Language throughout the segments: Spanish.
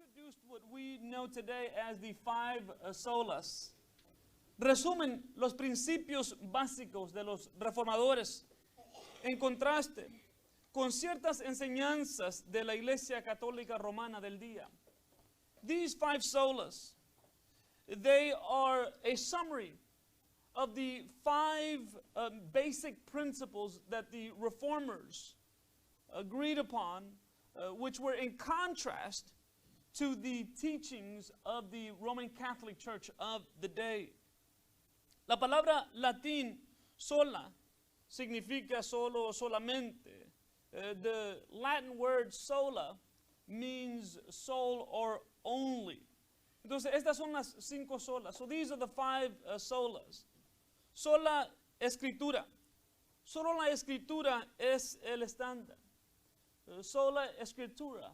introduced what we know today as the five solas. Resumen los principios básicos de los reformadores en contraste con ciertas enseñanzas de la Iglesia Católica Romana del día. These five solas, they are a summary of the five basic principles that the reformers agreed upon, which were in contrast to the teachings of the Roman Catholic Church of the day. La palabra latín sola significa solo, solamente. The Latin word sola means soul or only. Entonces, estas son las cinco solas. So these are the five solas. Sola escritura. Solo la escritura es el estándar. Sola escritura,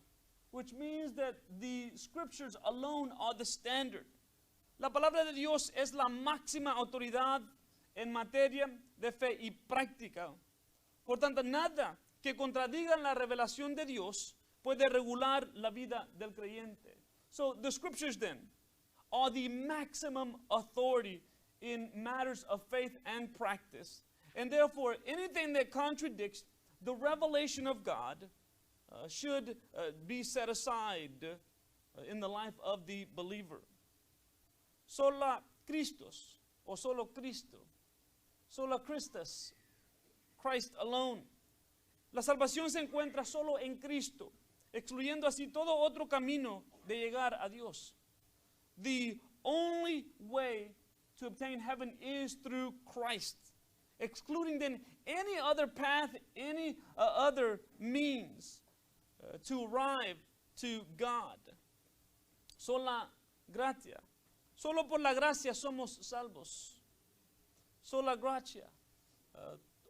which means that the scriptures alone are the standard. La palabra de Dios es la máxima autoridad en materia de fe y práctica. Por tanto, nada que contradiga la revelación de Dios puede regular la vida del creyente. So the scriptures then are the maximum authority in matters of faith and practice. And therefore, anything that contradicts the revelation of God should be set aside in the life of the believer. Sola Christos, o solo Cristo. Sola Christus, Christ alone. La salvación se encuentra solo en Cristo, excluyendo así todo otro camino de llegar a Dios. The only way to obtain heaven is through Christ, excluding then any other path, any other means to arrive to God. Sola gratia. Solo por la gracia somos salvos. Sola gratia.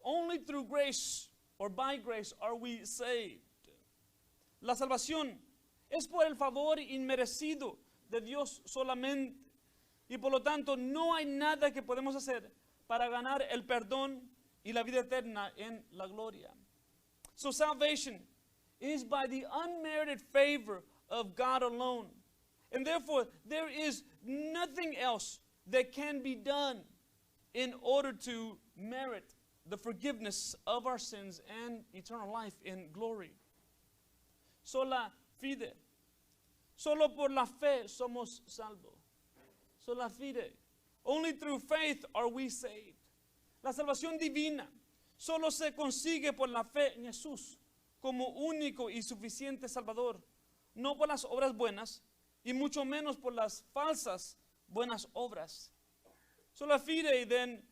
Only through grace or by grace are we saved. La salvación es por el favor inmerecido de Dios solamente. Y por lo tanto no hay nada que podemos hacer para ganar el perdón y la vida eterna en la gloria. So salvation is by the unmerited favor of God alone. And therefore there is nothing else that can be done in order to merit the forgiveness of our sins and eternal life in glory. Sola fide. Solo por la fe somos salvos. Sola fide. Only through faith are we saved. La salvación divina solo se consigue por la fe en Jesús como único y suficiente Salvador, no por las obras buenas y mucho menos por las falsas buenas obras. Sola fide then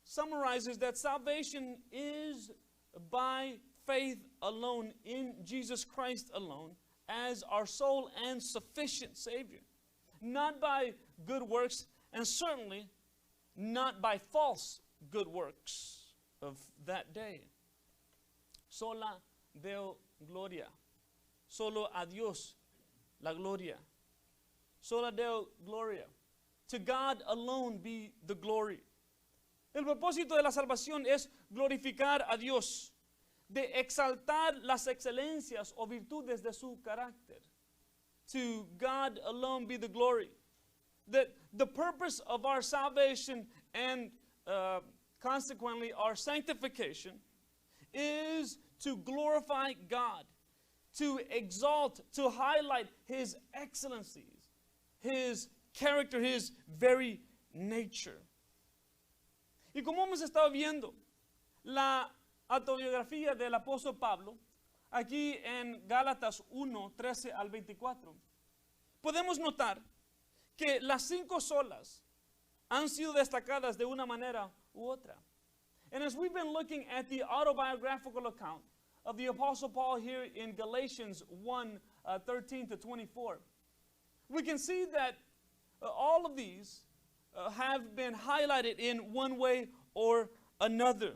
summarizes that salvation is by faith alone in Jesus Christ alone as our sole and sufficient Savior. Not by good works, and certainly not by false good works of that day. Sola Deo Gloria. Solo a Dios la gloria. Sola Deo Gloria. To God alone be the glory. El propósito de la salvación es glorificar a Dios, de exaltar las excelencias o virtudes de su carácter. To God alone be the glory. That the purpose of our salvation and consequently our sanctification is to glorify God, to exalt, to highlight His excellencies, His character, His very nature. Y como hemos estado viendo, la autobiografía del apóstol Pablo, aquí en Gálatas 1, 13 al 24, podemos notar que las cinco solas han sido destacadas de una manera u otra. And as we've been looking at the autobiographical account of the Apostle Paul here in Galatians 1, 13 to 24, we can see that all of these have been highlighted in one way or another.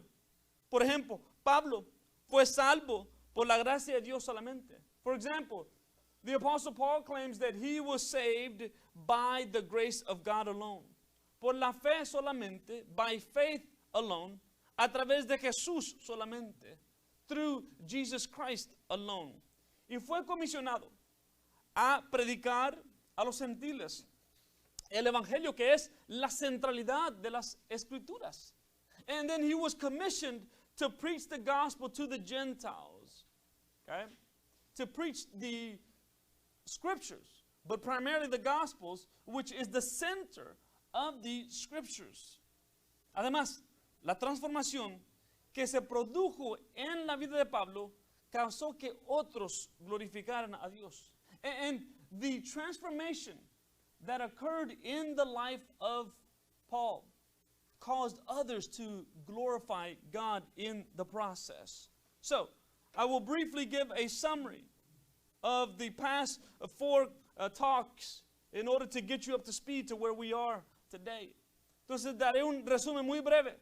Por ejemplo, Pablo fue salvo por la gracia de Dios solamente. For example, the Apostle Paul claims that he was saved by the grace of God alone. Por la fe solamente, by faith alone, a través de Jesús solamente, through Jesus Christ alone. Y fue comisionado a predicar a los gentiles el evangelio, que es la centralidad de las escrituras. And then he was commissioned to preach the gospel to the Gentiles. Okay? To preach the scriptures, but primarily the gospels, which is the center of the scriptures. Además, la transformación que se produjo en la vida de Pablo causó que otros glorificaran a Dios. And the transformation that occurred in the life of Paul caused others to glorify God in the process. So, I will briefly give a summary of the past 4 talks in order to get you up to speed to where we are today. Entonces, daré un resumen muy breve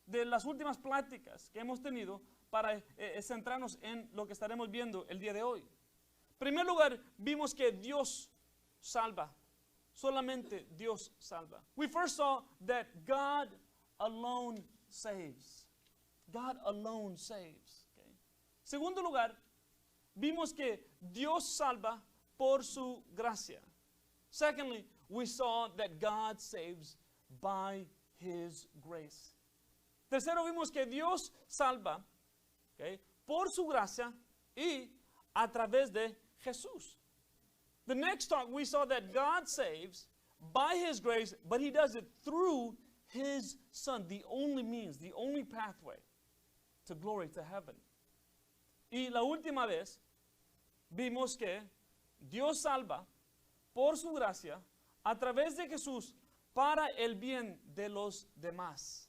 de las últimas pláticas que hemos tenido para centrarnos en lo que estaremos viendo el día de hoy. En primer lugar, vimos que Dios salva. Solamente Dios salva. We first saw that God alone saves. God alone saves. Okay. Segundo lugar, vimos que Dios salva por su gracia. Secondly, we saw that God saves by His grace. Tercero, vimos que Dios salva, okay, por su gracia y a través de Jesús. The next talk, we saw that God saves by His grace, but He does it through His Son, the only means, the only pathway to glory, to heaven. Y la última vez, vimos que Dios salva por su gracia a través de Jesús para el bien de los demás.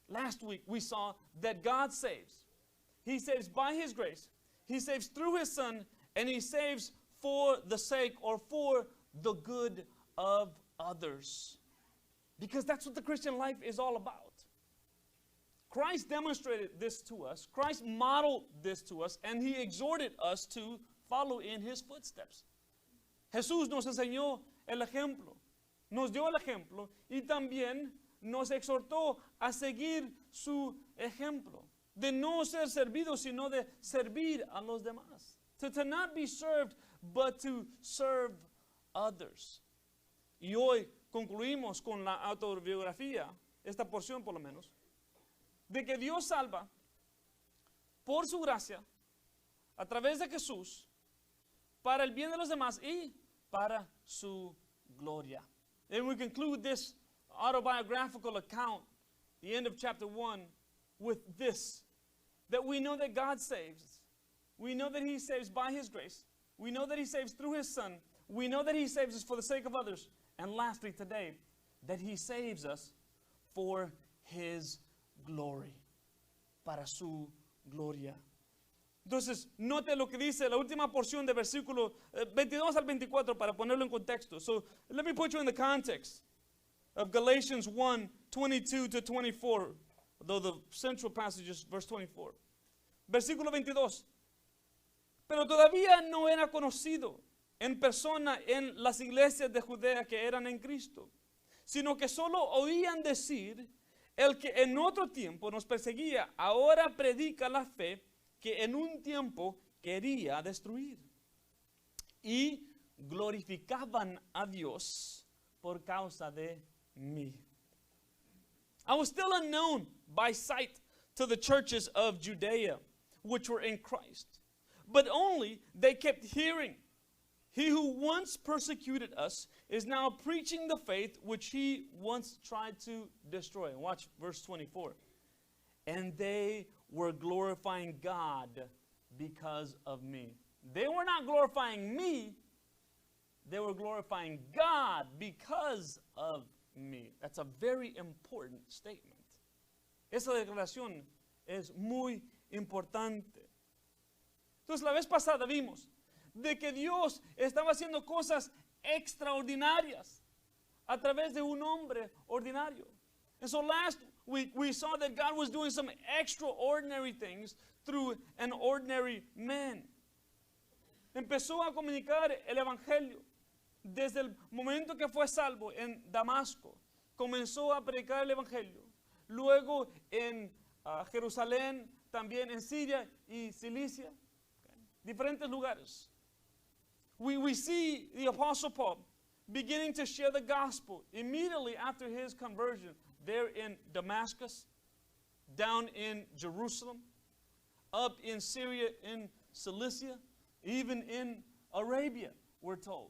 Last week, we saw that God saves. He saves by His grace. He saves through His Son, and He saves for the sake or for the good of others. Because that's what the Christian life is all about. Christ demonstrated this to us. Christ modeled this to us, and He exhorted us to follow in His footsteps. Jesús nos enseñó el ejemplo, nos dio el ejemplo y también nos exhortó a seguir su ejemplo, de no ser servidos, sino de servir a los demás. To not be served, but to serve others. Y hoy concluimos con la autobiografía, esta porción por lo menos, de que Dios salva por su gracia, a través de Jesús, para el bien de los demás y para su gloria. And we conclude this autobiographical account, the end of chapter 1, with this, that we know that God saves. We know that He saves by His grace. We know that He saves through His Son. We know that He saves us for the sake of others. And lastly today, that He saves us for His glory, para su gloria. Entonces, note lo que dice la última porción de versículo 22 al 24 para ponerlo en contexto. So, let me put you in the context of Galatians 1, 22 to 24, though the central passage is verse 24. Versículo 22. Pero todavía no era conocido en persona en las iglesias de Judea que eran en Cristo, sino que solo oían decir, el que en otro tiempo nos perseguía, ahora predica la fe que en un tiempo quería destruir. Y glorificaban a Dios por causa de mí. I was still unknown by sight to the churches of Judea, which were in Christ. But only they kept hearing, he who once persecuted us is now preaching the faith which he once tried to destroy. Watch verse 24. And they were glorifying God because of me. They were not glorifying me. They were glorifying God because of me. That's a very important statement. Esa declaración es muy importante. Entonces, la vez pasada vimos de que Dios estaba haciendo cosas extraordinarias a través de un hombre ordinario. And so last week we saw that God was doing some extraordinary things through an ordinary man. Empezó a comunicar el evangelio desde el momento que fue salvo en Damasco. Comenzó a predicar el evangelio. Luego en Jerusalén, también en Siria y Cilicia. Diferentes lugares. we see the Apostle Paul beginning to share the gospel immediately after his conversion there in Damascus, down in Jerusalem, up in Syria, in Cilicia, even in Arabia, we're told.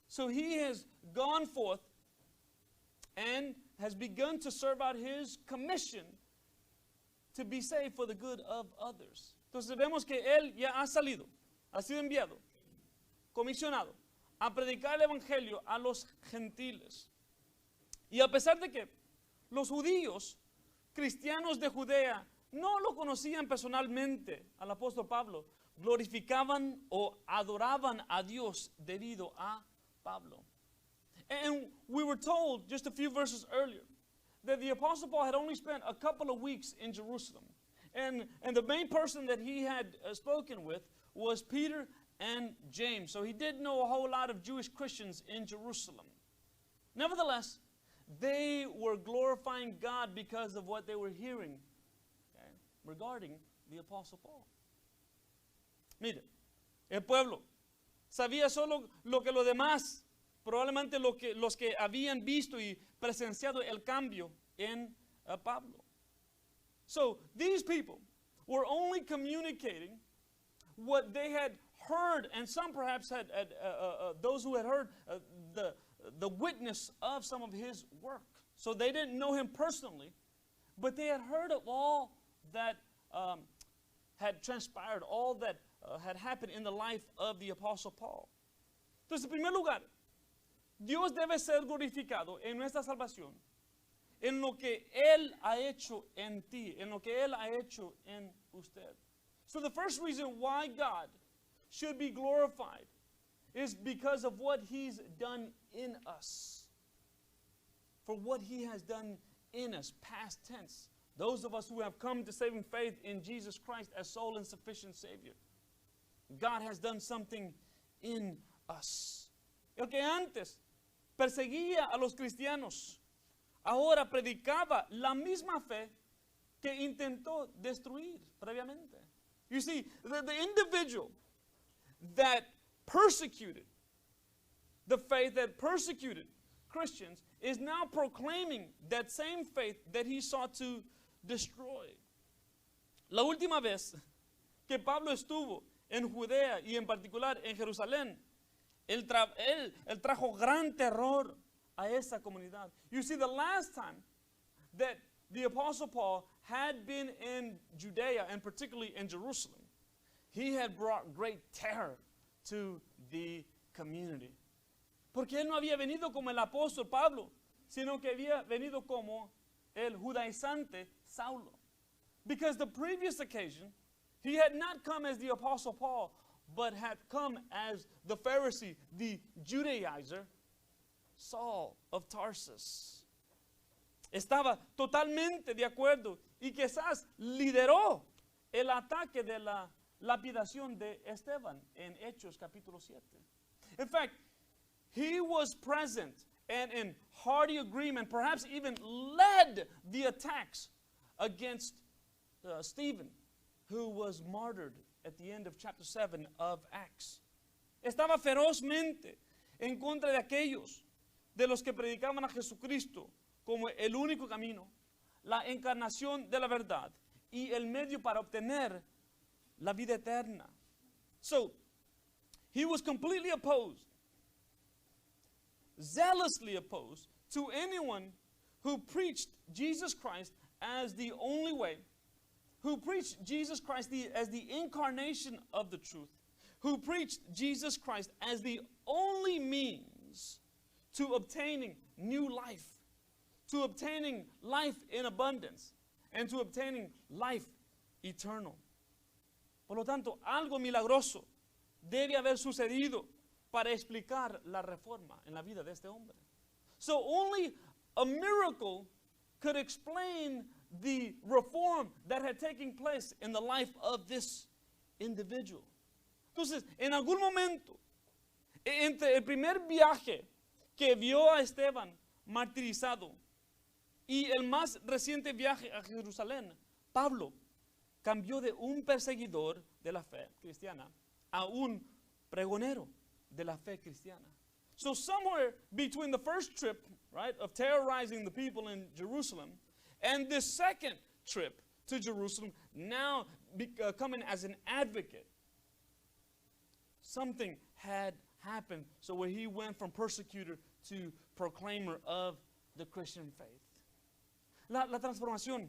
So he has gone forth and has begun to serve out his commission to be saved for the good of others. Entonces vemos que él ya ha salido, ha sido enviado, comisionado a predicar el evangelio a los gentiles. Y a pesar de que los judíos, cristianos de Judea, no lo conocían personalmente al apóstol Pablo, glorificaban o adoraban a Dios debido a Pablo. And we were told just a few verses earlier that the Apostle Paul had only spent a couple of weeks in Jerusalem. And the main person that he had spoken with was Peter and James. So he did know a whole lot of Jewish Christians in Jerusalem. Nevertheless, they were glorifying God because of what they were hearing regarding the Apostle Paul. Mire, el pueblo sabía solo lo que los demás, probablemente los que habían visto y presenciado el cambio en Pablo. So these people were only communicating what they had heard, and some perhaps had those who had heard the witness of some of his work. So they didn't know him personally, but they had heard of all that had transpired, all that had happened in the life of the Apostle Paul. Entonces, en primer lugar, Dios debe ser glorificado en nuestra salvación, en lo que Él ha hecho en ti, en lo que Él ha hecho en usted. So the first reason why God should be glorified is because of what He's done in us. For what He has done in us, past tense. Those of us who have come to saving faith in Jesus Christ as sole and sufficient Savior. God has done something in us. El que antes perseguía a los cristianos, ahora predicaba la misma fe que intentó destruir previamente. You see, the individual that persecuted the faith, that persecuted Christians, is now proclaiming that same faith that he sought to destroy. La última vez que Pablo estuvo en Judea y en particular en Jerusalén, él trajo gran terror a esa comunidad. You see, the last time that the Apostle Paul had been in Judea, and particularly in Jerusalem, he had brought great terror to the community. Porque él no había venido como el apóstol Pablo, sino que había venido como el judaizante Saulo. Because the previous occasion, he had not come as the apostle Paul, but had come as the Pharisee, the Judaizer, Saul of Tarsus. Estaba totalmente de acuerdo y quizás lideró el ataque de la lapidación de Esteban en Hechos capítulo 7. In fact, he was present and in hearty agreement, perhaps even led the attacks against Stephen, who was martyred at the end of chapter 7 of Acts. Estaba ferozmente en contra de aquellos de los que predicaban a Jesucristo como el único camino, la encarnación de la verdad y el medio para obtener la vida eterna. So, he was completely opposed, zealously opposed to anyone who preached Jesus Christ as the only way, who preached Jesus Christ as the incarnation of the truth, who preached Jesus Christ as the only means to obtaining new life, to obtaining life in abundance, and to obtaining life eternal. Por lo tanto, algo milagroso debe haber sucedido para explicar la reforma en la vida de este hombre. So only a miracle could explain the reform that had taken place in the life of this individual. Entonces, en algún momento, entre el primer viaje que vio a Esteban martirizado y el más reciente viaje a Jerusalén, Pablo cambió de un perseguidor de la fe cristiana a un pregonero. de la fe cristiana. So somewhere between the first trip, right, of terrorizing the people in Jerusalem, and this second trip to Jerusalem, now coming as an advocate, something had happened. So where he went from persecutor to proclaimer of the Christian faith. La transformación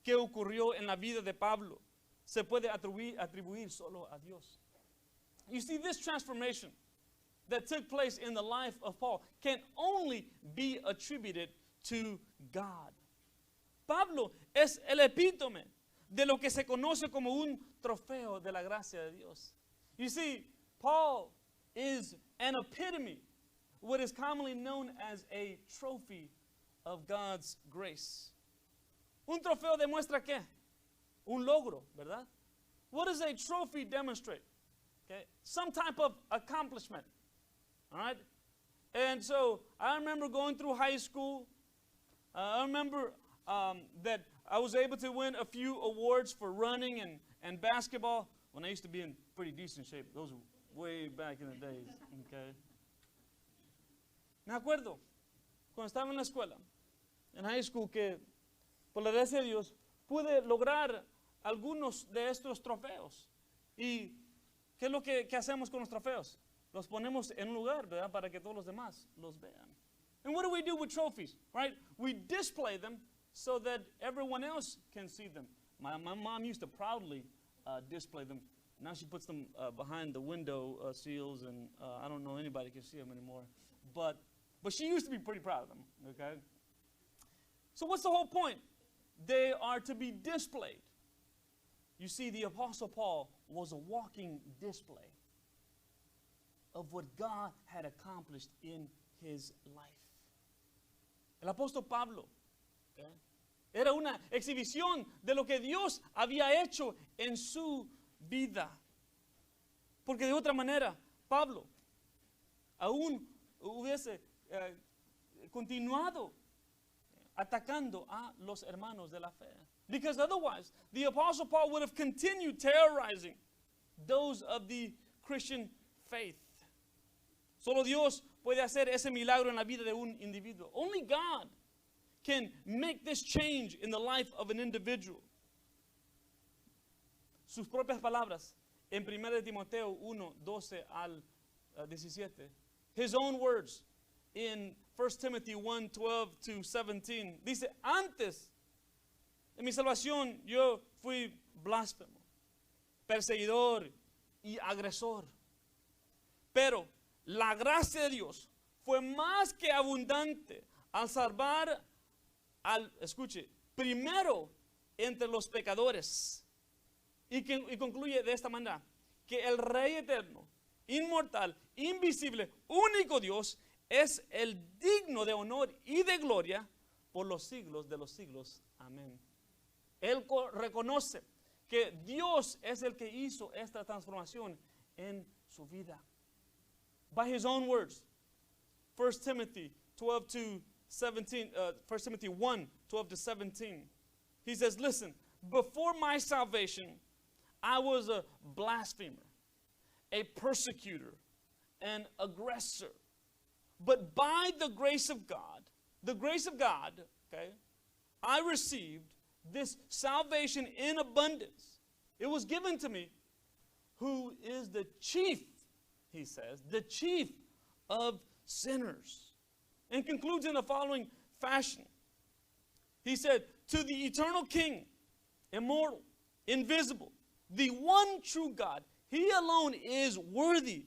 que ocurrió en la vida de Pablo se puede atribuir solo a Dios. You see, this transformation that took place in the life of Paul can only be attributed to God. Pablo es el epítome de lo que se conoce como un trofeo de la gracia de Dios. You see, Paul is an epitome, what is commonly known as a trophy of God's grace. Un trofeo demuestra qué? Un logro, ¿verdad? What does a trophy demonstrate? Okay? Some type of accomplishment. All right? And so I remember going through high school. I remember that I was able to win a few awards for running and basketball when I used to be in pretty decent shape. Those were way back in the days. Okay? Me acuerdo cuando estaba en la escuela, en high school, que por la gracia de Dios pude lograr algunos de estos trofeos. ¿Y qué es lo que hacemos con los trofeos? Los ponemos en un lugar, ¿verdad? Para que todos los demás los vean. And what do we do with trophies, right? We display them so that everyone else can see them. My mom used to proudly display them. Now she puts them behind the window seals, and I don't know anybody can see them anymore. But she used to be pretty proud of them, okay? So what's the whole point? They are to be displayed. You see, the Apostle Paul was a walking display of what God had accomplished in his life. El apóstol Pablo, okay, era una exhibición de lo que Dios había hecho en su vida. Porque de otra manera, Pablo aún hubiese continuado atacando a los hermanos de la fe. Because otherwise, the Apostle Paul would have continued terrorizing those of the Christian faith. Solo Dios puede hacer ese milagro en la vida de un individuo. Only God can make this change in the life of an individual. Sus propias palabras en 1 Timoteo 1, 12 al 17. His own words in 1 Timothy 1, 12 to 17. Dice, antes de mi salvación yo fui blasfemo, perseguidor y agresor. Pero la gracia de Dios fue más que abundante al salvar escuche, primero entre los pecadores. Y concluye de esta manera, que el Rey eterno, inmortal, invisible, único Dios, es el digno de honor y de gloria por los siglos de los siglos. Amén. Él reconoce que Dios es el que hizo esta transformación en su vida. By his own words, 1 Timothy 12 to 17, 1 Timothy 1, 12 to 17. He says, listen, before my salvation, I was a blasphemer, a persecutor, an aggressor. But by the grace of God, okay, I received this salvation in abundance. It was given to me, who is the chief, he says, the chief of sinners. And concludes in the following fashion. He said, to the eternal King, immortal, invisible, the one true God, he alone is worthy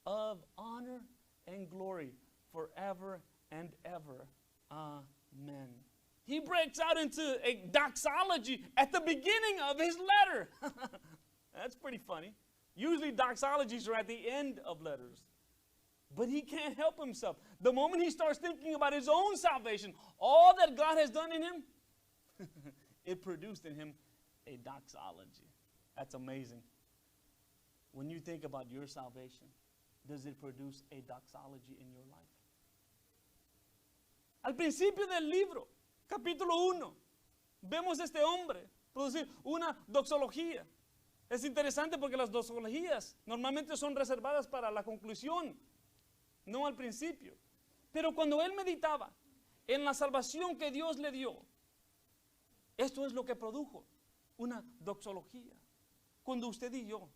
of honor and glory forever and ever. Amen. He breaks out into a doxology at the beginning of his letter. That's pretty funny. Usually doxologies are at the end of letters. But he can't help himself. The moment he starts thinking about his own salvation, all that God has done in him, it produced in him a doxology. That's amazing. When you think about your salvation, does it produce a doxology in your life? Al principio del libro, capítulo 1, vemos a este hombre producir una doxología. Es interesante porque las doxologías normalmente son reservadas para la conclusión, no al principio. Pero cuando él meditaba en la salvación que Dios le dio, esto es lo que produjo una doxología. Cuando usted y yo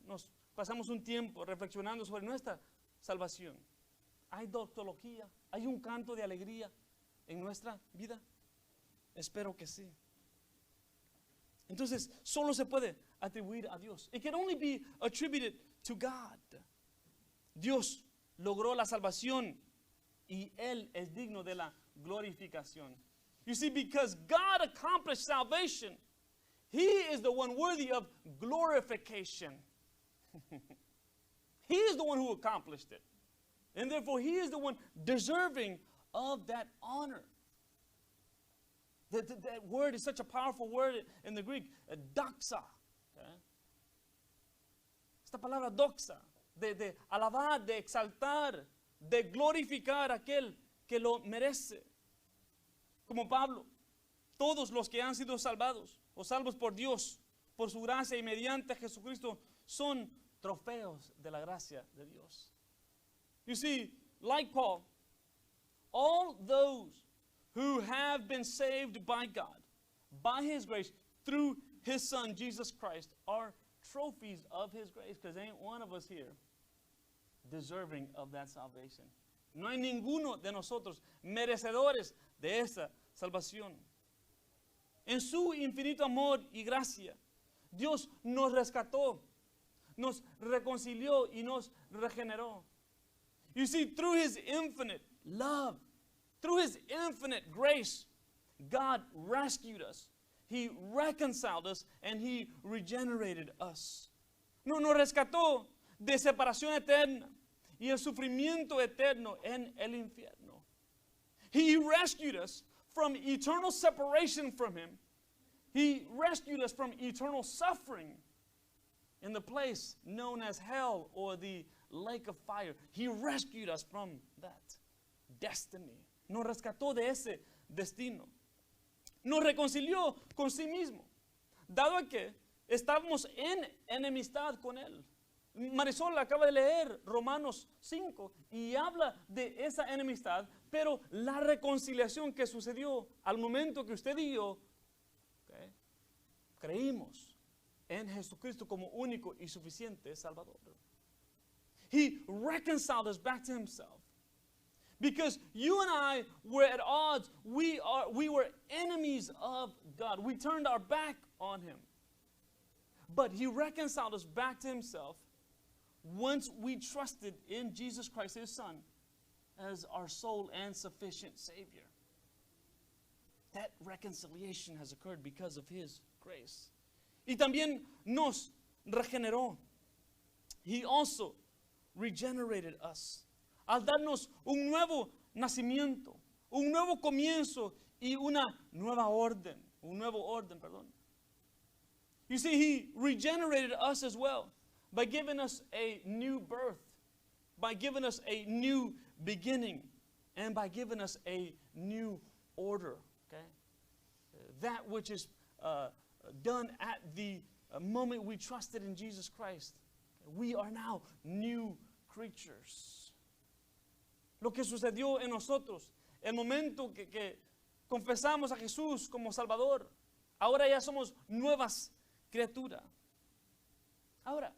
nos pasamos un tiempo reflexionando sobre nuestra salvación, ¿hay doxología? ¿Hay un canto de alegría en nuestra vida? Espero que sí. Entonces, solo se puede atribuir a Dios. It can only be attributed to God. Dios logró la salvación y Él es digno de la glorificación. You see, because God accomplished salvation, He is the one worthy of glorification. He is the one who accomplished it. And therefore, He is the one deserving of that honor. That word is such a powerful word in the Greek, doxa. Okay? Esta palabra doxa, de alabar, de exaltar, de glorificar a aquel que lo merece. Como Pablo, todos los que han sido salvados o salvos por Dios, por su gracia y mediante Jesucristo, son trofeos de la gracia de Dios. You see, like Paul, all those who have been saved by God, by His grace, through His Son, Jesus Christ, are trophies of His grace, because ain't one of us here deserving of that salvation. No hay ninguno de nosotros merecedores de esa salvación. En su infinito amor y gracia, Dios nos rescató, nos reconcilió y nos regeneró. You see, through His infinite love, through His infinite grace, God rescued us. He reconciled us and He regenerated us. Nos rescató de separación eterna y el sufrimiento eterno en el infierno. He rescued us from eternal separation from Him. He rescued us from eternal suffering in the place known as hell or the lake of fire. He rescued us from that destiny. Nos rescató de ese destino. Nos reconcilió con sí mismo, dado que estábamos en enemistad con Él. Marisol acaba de leer Romanos 5 y habla de esa enemistad, pero la reconciliación que sucedió al momento que usted y yo creímos en Jesucristo como único y suficiente Salvador. He reconciled us back to Himself. Because you and I were at odds. We were enemies of God. We turned our back on Him. But He reconciled us back to Himself once we trusted in Jesus Christ, His Son, as our sole and sufficient Savior. That reconciliation has occurred because of His grace. Y también nos regeneró. He also regenerated us. Al darnos un nuevo nacimiento, un nuevo comienzo y una nueva orden, un nuevo orden, perdón. You see, He regenerated us as well by giving us a new birth, by giving us a new beginning, and by giving us a new order. Okay? That which is done at the moment we trusted in Jesus Christ. We are now new creatures. Lo que sucedió en nosotros, el momento que confesamos a Jesús como Salvador, ahora ya somos nuevas criaturas. Ahora,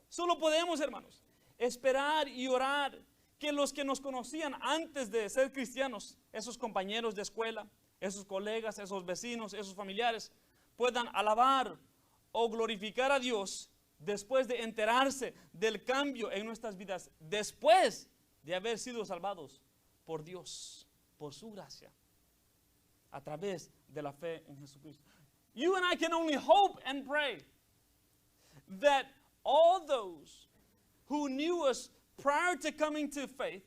solo podemos, hermanos, esperar y orar que los que nos conocían antes de ser cristianos, esos compañeros de escuela, esos colegas, esos vecinos, esos familiares, puedan alabar o glorificar a Dios después de enterarse del cambio en nuestras vidas, después de haber sido salvados por Dios, por su gracia, a través de la fe en Jesucristo. You and I can only hope and pray that all those who knew us prior to coming to faith,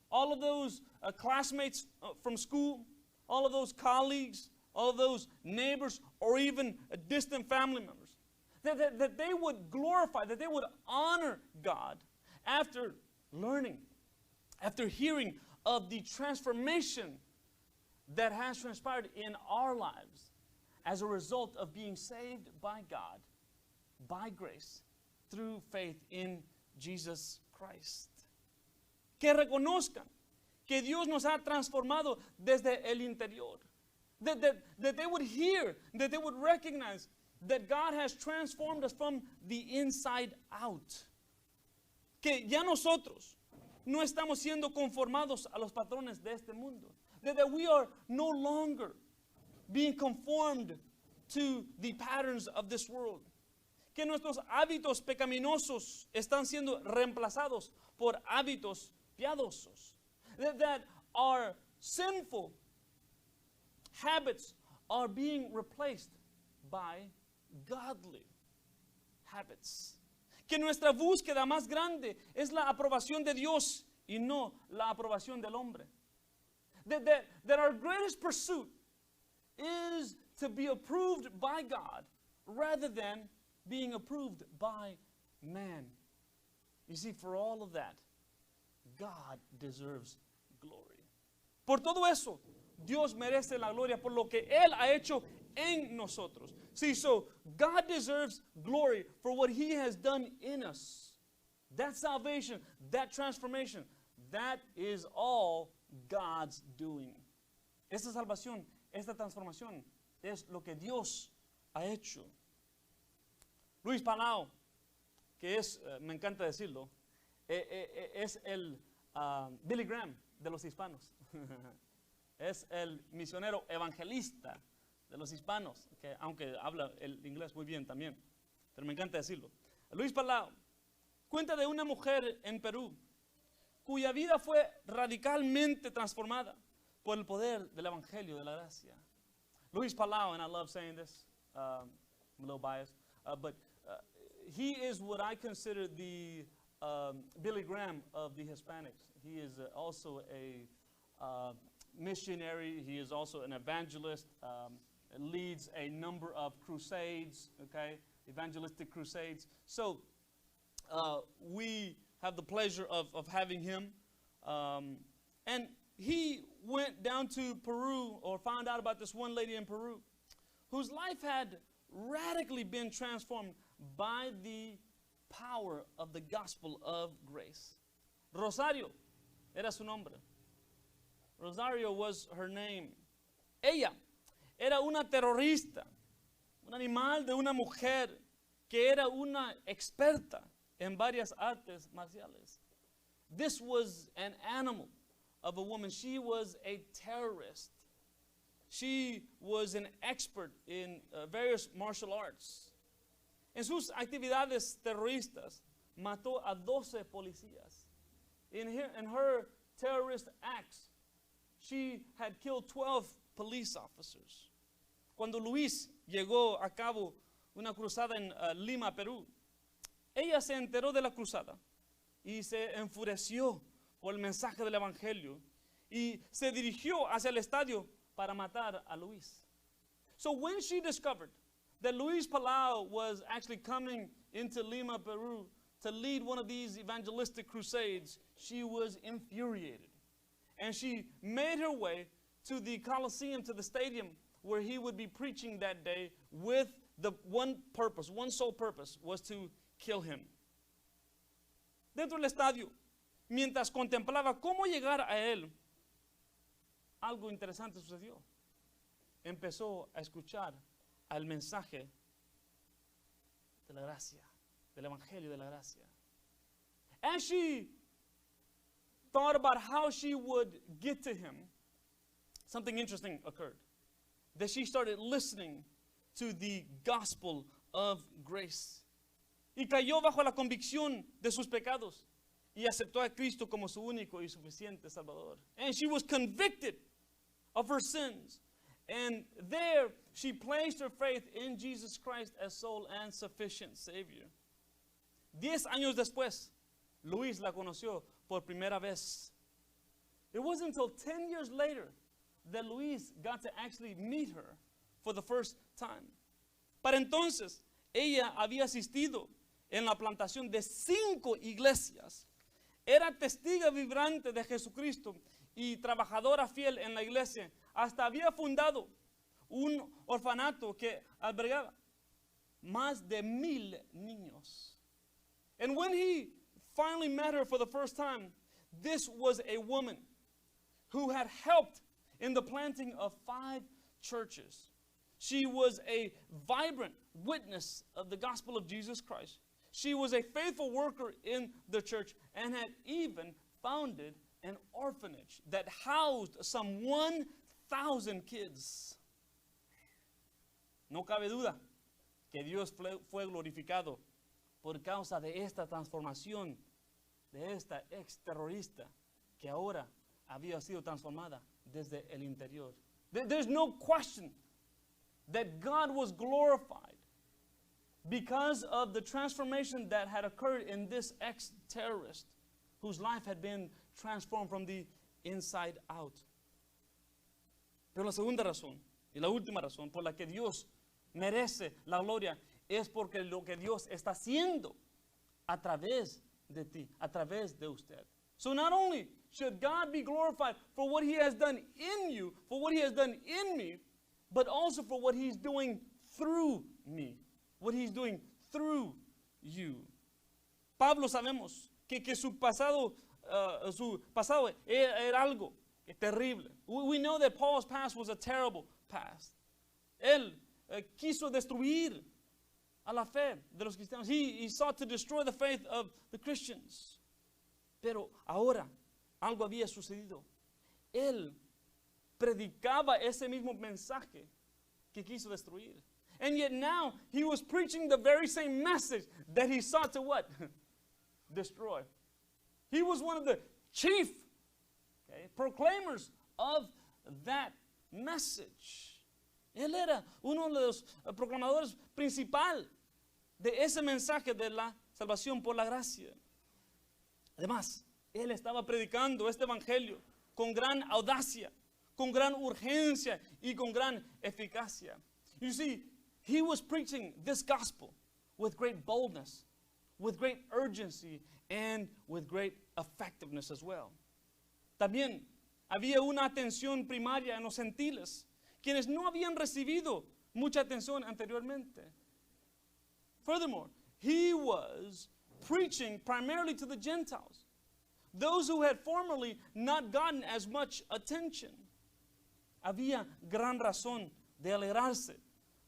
all of those classmates from school, all of those colleagues, all of those neighbors, or even distant family members, that they would glorify, that they would honor God after learning, after hearing of the transformation that has transpired in our lives, as a result of being saved by God, by grace, through faith in Jesus Christ. Que reconozcan que Dios nos ha transformado desde el interior. That they would hear, that they would recognize that God has transformed us from the inside out. Que ya nosotros no estamos siendo conformados a los patrones de este mundo. That we are no longer being conformed to the patterns of this world. Que nuestros hábitos pecaminosos están siendo reemplazados por hábitos piadosos. That our sinful habits are being replaced by godly habits. Que nuestra búsqueda más grande es la aprobación de Dios y no la aprobación del hombre. That our greatest pursuit is to be approved by God rather than being approved by man. You see, for all of that, God deserves glory. Por todo eso, Dios merece la gloria por lo que Él ha hecho en nosotros. See, so God deserves glory for what He has done in us. That salvation, that transformation, that is all God's doing. Esta salvación, esta transformación es lo que Dios ha hecho. Luis Palau, que es, me encanta decirlo, es el Billy Graham de los hispanos. Es el misionero evangelista de los hispanos, que aunque habla el inglés muy bien también, pero me encanta decirlo. Luis Palau cuenta de una mujer en Perú cuya vida fue radicalmente transformada por el poder del evangelio de la gracia. Luis Palau, and I love saying this, I'm a little biased, but he is what I consider the Billy Graham of the Hispanics. He is also a missionary. He is also an evangelist. Leads a number of crusades, okay, evangelistic crusades. So we have the pleasure of having him. And he went down to Peru, or found out about this one lady in Peru whose life had radically been transformed by the power of the gospel of grace. Rosario era su nombre. Rosario was her name. Ella era una terrorista, un animal de una mujer que era una experta en varias artes marciales. This was an animal of a woman. She was a terrorist. She was an expert in various martial arts. En sus actividades terroristas, mató a 12 policías. In her terrorist acts, she had killed 12 police officers. Cuando Luis llegó a cabo una cruzada en Lima, Perú, ella se enteró de la cruzada y se enfureció por el mensaje del evangelio y se dirigió hacia el estadio para matar a Luis. So when she discovered that Luis Palau was actually coming into Lima, Peru to lead one of these evangelistic crusades, she was infuriated. And she made her way to the Coliseum, to the stadium where he would be preaching that day, with the one sole purpose, was to kill him. Dentro del estadio, mientras contemplaba cómo llegar a él, algo interesante sucedió. Empezó a escuchar al mensaje de la gracia, del evangelio de la gracia. As she thought about how she would get to him, something interesting occurred. That she started listening to the gospel of grace. Y cayó bajo la convicción de sus pecados y aceptó a Cristo como su único y suficiente Salvador. And she was convicted of her sins. And there she placed her faith in Jesus Christ as sole and sufficient Savior. 10 años después, Luis la conoció por primera vez. It wasn't until 10 years later that Luis got to actually meet her for the first time. Para entonces, ella había asistido en la plantación de 5 iglesias. Era testiga vibrante de Jesucristo y trabajadora fiel en la iglesia. Hasta había fundado un orfanato que albergaba más de 1,000 niños. And when he finally met her for the first time, this was a woman who had helped in the planting of 5 churches. She was a vibrant witness of the gospel of Jesus Christ. She was a faithful worker in the church and had even founded an orphanage that housed some 1,000 kids. No cabe duda que Dios fue glorificado por causa de esta transformación de esta ex terrorista que ahora había sido transformada desde el interior. There's no question that God was glorified because of the transformation that had occurred in this ex-terrorist whose life had been transformed from the inside out. Pero la segunda razón y la última razón por la que Dios merece la gloria es porque lo que Dios está haciendo a través de ti, a través de usted. So not only should God be glorified for what he has done in you, for what he has done in me, but also for what he's doing through me, what he's doing through you. Pablo sabemos que su pasado era algo terrible. We know that Paul's past was a terrible past. Él quiso destruir a la fe de los cristianos. He sought to destroy the faith of the Christians. Pero ahora algo había sucedido. Él predicaba ese mismo mensaje que quiso destruir. And yet now he was preaching the very same message that he sought to what? Destroy. He was one of the chief proclaimers of that message. Él era uno de los proclamadores principal de ese mensaje de la salvación por la gracia. Además, él estaba predicando este evangelio con gran audacia, con gran urgencia y con gran eficacia. You see, he was preaching this gospel with great boldness, with great urgency, and with great effectiveness as well. También había una atención primaria en los gentiles, quienes no habían recibido mucha atención anteriormente. Furthermore, he was preaching primarily to the Gentiles, those who had formerly not gotten as much attention. Había gran razón de alegrarse,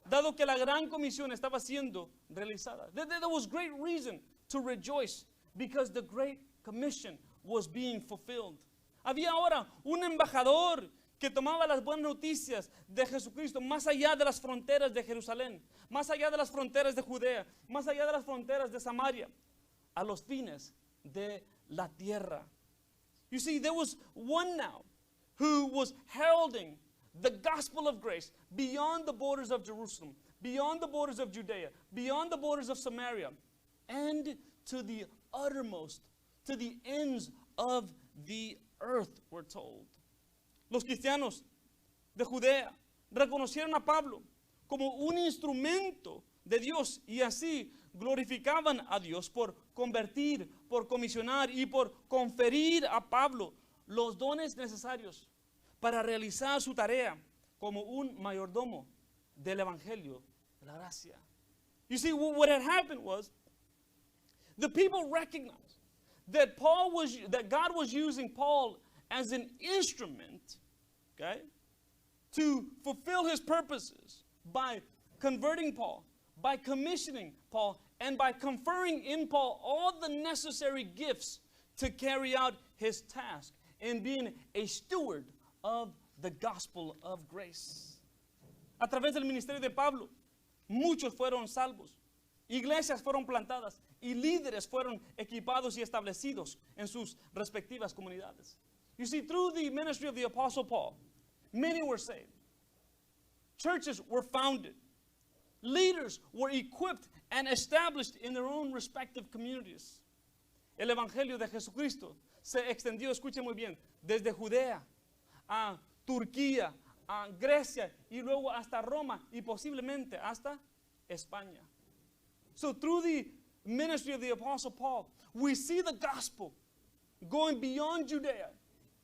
dado que la gran comisión estaba siendo realizada. There was great reason to rejoice because the great commission was being fulfilled. Había ahora un embajador que tomaba las buenas noticias de Jesucristo más allá de las fronteras de Jerusalén, más allá de las fronteras de Judea, más allá de las fronteras de Samaria, a los fines de la tierra. You see, there was one now who was heralding the gospel of grace beyond the borders of Jerusalem, beyond the borders of Judea, beyond the borders of Samaria, and to the uttermost, to the ends of the earth, we're told. Los cristianos de Judea reconocieron a Pablo como un instrumento de Dios y así glorificaban a Dios por convertir, por comisionar y por conferir a Pablo los dones necesarios para realizar su tarea como un mayordomo del evangelio de la gracia. You see, what had happened was the people recognized that God was using Paul as an instrument, okay, to fulfill his purposes by converting Paul, by commissioning Paul, and by conferring in Paul all the necessary gifts to carry out his task in being a steward of the gospel of grace. A través del ministerio de Pablo, muchos fueron salvos, iglesias fueron plantadas y líderes fueron equipados y establecidos en sus respectivas comunidades. You see, through the ministry of the Apostle Paul, many were saved. Churches were founded. Leaders were equipped and established in their own respective communities. El Evangelio de Jesucristo se extendió, escuchen muy bien, desde Judea a Turquía, a Grecia y luego hasta Roma y posiblemente hasta España. So through the ministry of the Apostle Paul, we see the gospel going beyond Judea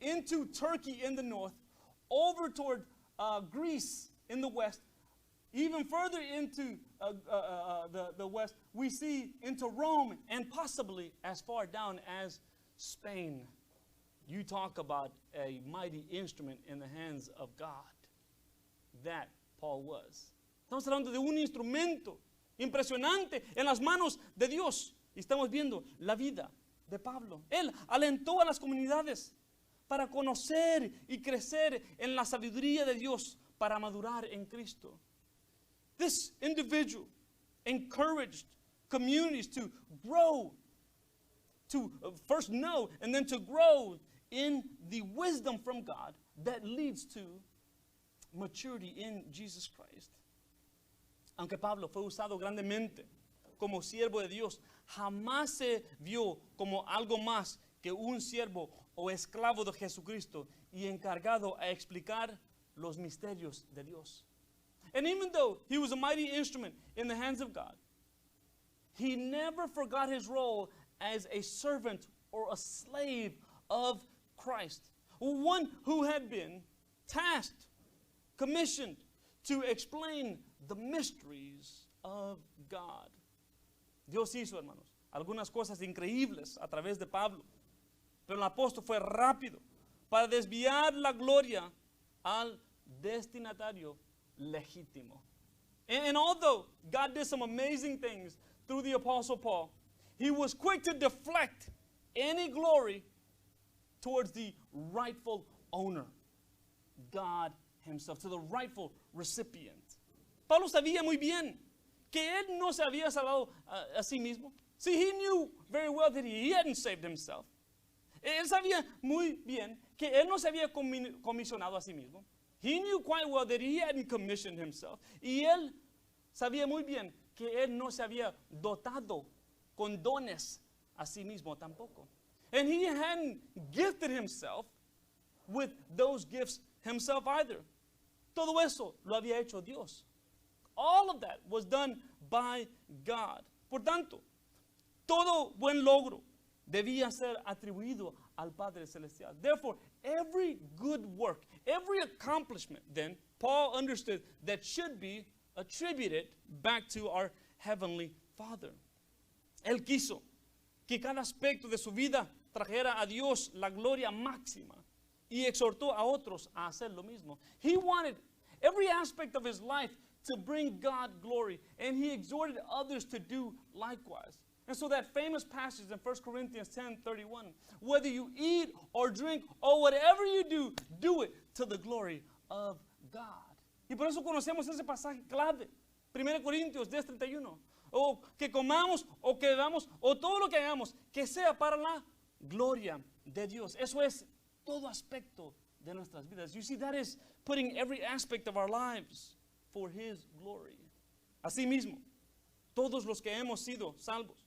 into Turkey in the north, over toward Greece in the west, even further into the west, we see into Rome and possibly as far down as Spain. You talk about a mighty instrument in the hands of God. That Paul was. Estamos hablando de un instrumento impresionante en las manos de Dios. Y estamos viendo la vida de Pablo. Él alentó a las comunidades para conocer y crecer en la sabiduría de Dios para madurar en Cristo. This individual encouraged communities to grow, to first know and then to grow in the wisdom from God that leads to maturity in Jesus Christ. Aunque Pablo fue usado grandemente como siervo de Dios, jamás se vio como algo más que un siervo o esclavo de Jesucristo y encargado a explicar los misterios de Dios. And even though he was a mighty instrument in the hands of God, he never forgot his role as a servant or a slave of Christ, one who had been tasked, commissioned to explain the mysteries of God. Dios hizo, hermanos, algunas cosas increíbles a través de Pablo, pero el apóstol fue rápido para desviar la gloria al destinatario legítimo. And although God did some amazing things through the apostle Paul, he was quick to deflect any glory towards the rightful owner, God himself, to the rightful recipient. Pablo sabía muy bien que él no se había salvado a sí mismo. See, he knew very well that he hadn't saved himself. Él sabía muy bien que él no se había comisionado a sí mismo. He knew quite well that he hadn't commissioned himself. Y él sabía muy bien que él no se había dotado con dones a sí mismo tampoco. And he hadn't gifted himself with those gifts himself either. Todo eso lo había hecho Dios. All of that was done by God. Por tanto, todo buen logro debía ser atribuido al Padre Celestial. Therefore, every good work, every accomplishment, then, Paul understood that should be attributed back to our Heavenly Father. Él quiso que cada aspecto de su vida trajera a Dios la gloria máxima y exhortó a otros a hacer lo mismo. He wanted every aspect of his life to bring God glory, and he exhorted others to do likewise. And so that famous passage in 1 Corinthians 10:31, whether you eat or drink or whatever you do, do it to the glory of God. Y por eso conocemos ese pasaje clave, 1 Corintios 10:31. O que comamos o que bebamos o todo lo que hagamos, que sea para la gloria de Dios. Eso es todo aspecto de nuestras vidas. You see, that is putting every aspect of our lives for His glory. Asimismo, todos los que hemos sido salvos,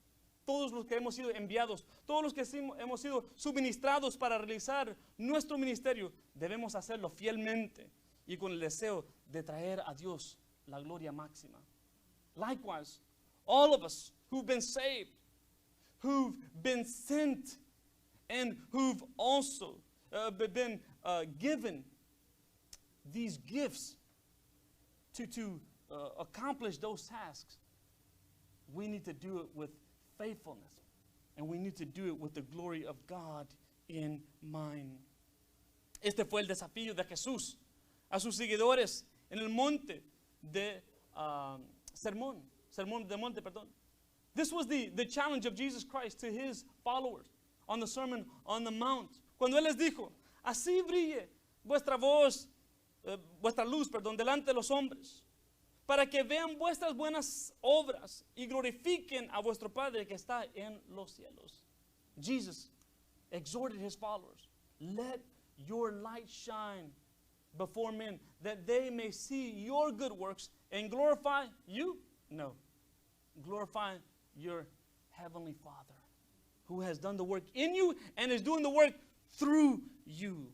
todos los que hemos sido enviados, todos los que hemos sido suministrados para realizar nuestro ministerio, debemos hacerlo fielmente y con el deseo de traer a Dios la gloria máxima. Likewise, all of us who've been saved, who've been sent, and who've also been given these gifts to accomplish those tasks, we need to do it with faithfulness, and we need to do it with the glory of God in mind. Este fue el desafío de Jesús a sus seguidores en el monte de sermón del monte, perdón. This was the challenge of Jesus Christ to his followers on the Sermon on the Mount. Cuando él les dijo, así brille vuestra voz, vuestra luz, perdón, delante de los hombres, para que vean vuestras buenas obras y glorifiquen a vuestro Padre que está en los cielos. Jesus exhorted his followers, let your light shine before men, that they may see your good works and glorify you? No. Glorify your Heavenly Father, who has done the work in you and is doing the work through you.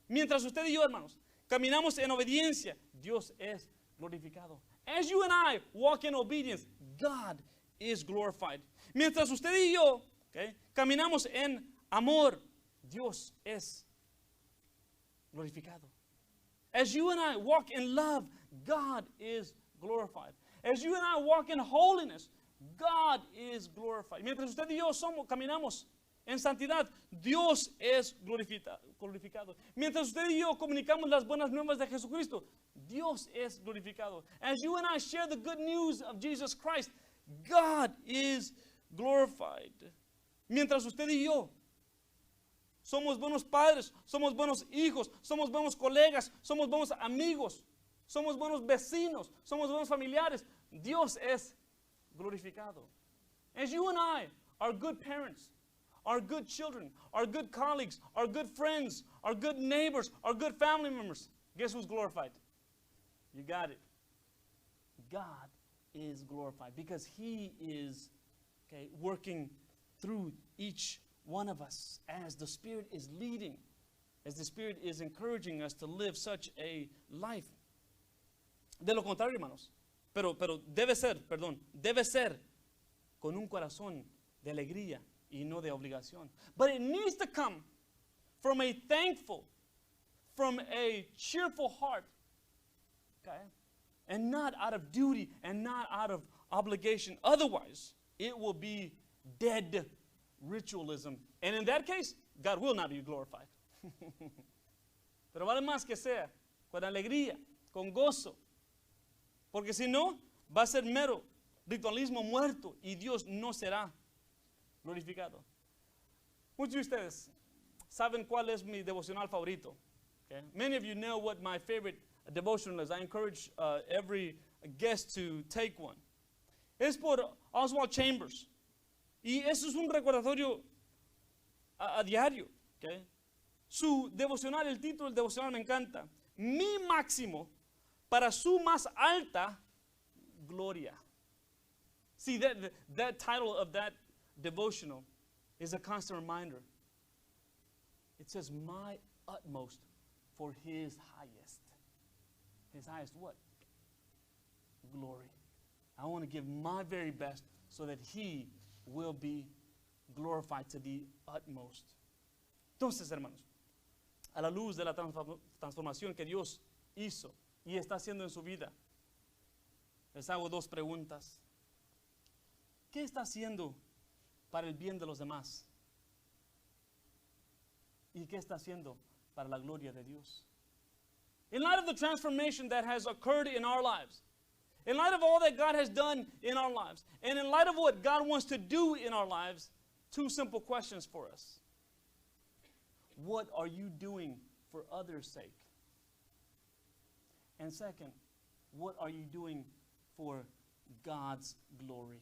Mientras usted y yo, hermanos, caminamos en obediencia, Dios es glorificado. As you and I walk in obedience, God is glorified. Mientras usted y yo, caminamos en amor, Dios es glorificado. As you and I walk in love, God is glorified. As you and I walk in holiness, God is glorified. Mientras usted y yo caminamos en santidad, Dios es glorificado. Mientras usted y yo comunicamos las buenas nuevas de Jesucristo, Dios es glorificado. As you and I share the good news of Jesus Christ, God is glorified. Mientras usted y yo somos buenos padres, somos buenos hijos, somos buenos colegas, somos buenos amigos, somos buenos vecinos, somos buenos familiares, Dios es glorificado. As you and I are good parents, are good children, are good colleagues, are good friends, are good neighbors, are good family members, guess who's glorified? You got it. God is glorified because He is working through each one of us as the Spirit is leading, as the Spirit is encouraging us to live such a life. De lo contrario, hermanos, pero debe ser con un corazón de alegría y no de obligación. But it needs to come from a thankful, from a cheerful heart, okay? And not out of duty and not out of obligation. Otherwise, it will be dead ritualism. And in that case, God will not be glorified. Pero vale más que sea con alegría, con gozo. Porque si no, va a ser mero ritualismo muerto y Dios no será glorificado. Muchos de ustedes saben cuál es mi devocional favorito. Okay? Many of you know what my favorite devotional is. I encourage every guest to take one. Es por Oswald Chambers. Y eso es un recordatorio a diario. Okay? Su devocional, el título del devocional me encanta. Mi máximo para su más alta gloria. See, that title of that devotional is a constant reminder. It says, my utmost for His highest. His highest what? Glory. I want to give my very best so that He will be glorified to the utmost. Entonces, hermanos, a la luz de la transformación que Dios hizo y está haciendo en su vida, les hago dos preguntas. ¿Qué está haciendo para el bien de los demás? ¿Y qué está haciendo para la gloria de Dios? In light of the transformation that has occurred in our lives, in light of all that God has done in our lives, and in light of what God wants to do in our lives, two simple questions for us. What are you doing for others' sake? And second, what are you doing for God's glory?